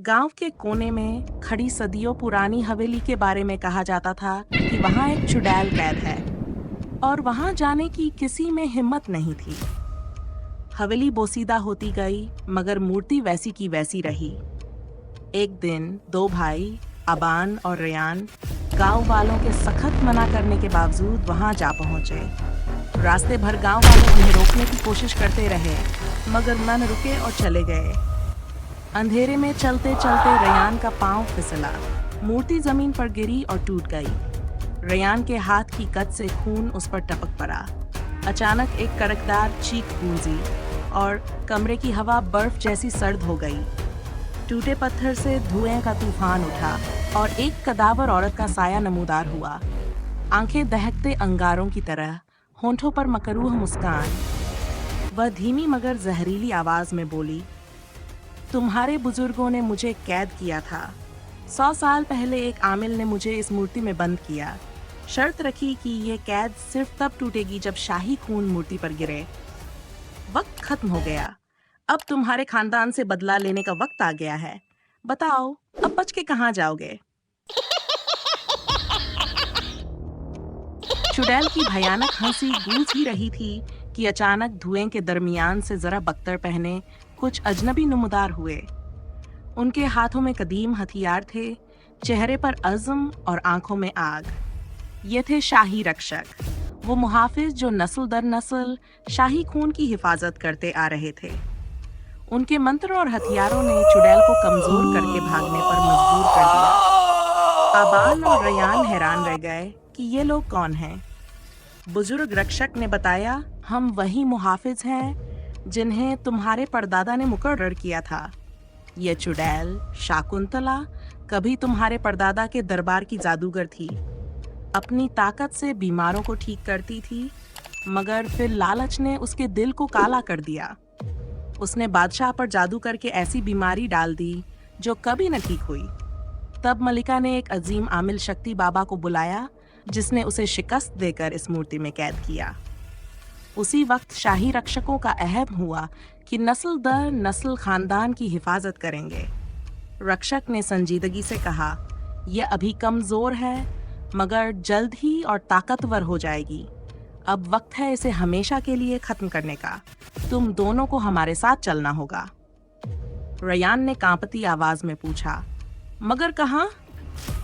गांव के कोने में खड़ी सदियों पुरानी हवेली के बारे में कहा जाता था कि वहां एक चुड़ैल कैद है और वहां जाने की किसी में हिम्मत नहीं थी। हवेली बोसीदा होती गई मगर मूर्ति वैसी की वैसी रही। एक दिन दो भाई अबान और रेयान गांव वालों के सख्त मना करने के बावजूद वहां जा पहुंचे। रास्ते भर गांव वाले उन्हें रोकने की कोशिश करते रहे मगर मन रुके और चले गए। अंधेरे में चलते चलते रेयान का पांव फिसला, मूर्ति जमीन पर गिरी और टूट गई। रेयान के हाथ की कट से खून उस पर टपक पड़ा। अचानक एक कड़कदार चीख गूंजी और कमरे की हवा बर्फ जैसी सर्द हो गई। टूटे पत्थर से धुएं का तूफान उठा और एक कदावर औरत का साया नमूदार हुआ। आंखें दहकते अंगारों की तरह, होंठों पर मकरूह मुस्कान। वह धीमी मगर जहरीली आवाज में बोली, तुम्हारे बुजुर्गों ने मुझे कैद किया था। 100 साल पहले एक आमिल ने मुझे इस मूर्ति में बंद किया। शर्त रखी कि ये कैद सिर्फ तब टूटेगी जब शाही खून मूर्ति पर गिरे। वक्त खत्म हो गया। अब तुम्हारे खानदान से बदला लेने का वक्त आ गया है। बताओ, अब बच के कहाँ जाओगे? चुड़ैल की भयानक हंसी गूंज ही रही थी कि अचानक धुएं के दरमियान से जरा बख्तर पहने कुछ अजनबी नमूदार हुए। उनके हाथों में कदीम हथियार थे, चेहरे पर अज़्म और आंखों में आग। ये थे शाही रक्षक, वो मुहाफिज जो नस्ल दर नस्ल शाही खून की हिफाजत करते आ रहे थे। उनके मंत्र और हथियारों ने चुड़ैल को कमजोर करके भागने पर मजबूर कर दिया। आबान और रेयान हैरान रह गए कि ये लोग कौन हैं। बुजुर्ग रक्षक ने बताया, हम वही मुहाफिज हैं जिन्हें तुम्हारे परदादा ने मुकर्रर किया था। ये चुड़ैल शाकुंतला कभी तुम्हारे परदादा के दरबार की जादूगर थी। अपनी ताकत से बीमारों को ठीक करती थी मगर फिर लालच ने उसके दिल को काला कर दिया। उसने बादशाह पर जादू करके ऐसी बीमारी डाल दी जो कभी न ठीक हुई। तब मलिका ने एक अजीम आमिल शक्ति बाबा को बुलाया जिसने उसे शिकस्त देकर इस मूर्ति में कैद किया। उसी वक्त शाही रक्षकों का अहम हुआ कि नस्ल दर नस्ल खानदान की हिफाजत करेंगे। रक्षक ने संजीदगी से कहा, यह अभी कमजोर है मगर जल्द ही और ताकतवर हो जाएगी। अब वक्त है इसे हमेशा के लिए खत्म करने का। तुम दोनों को हमारे साथ चलना होगा। रेयान ने कांपती आवाज में पूछा, मगर कहाँ?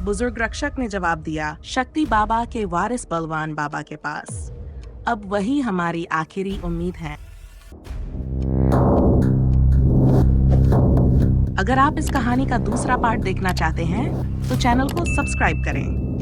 बुजुर्ग रक्षक ने जवाब दिया, शक्ति बाबा के वारिस बलवान बाबा के पास। अब वही हमारी आखिरी उम्मीद है। अगर आप इस कहानी का दूसरा पार्ट देखना चाहते हैं तो चैनल को सब्सक्राइब करें।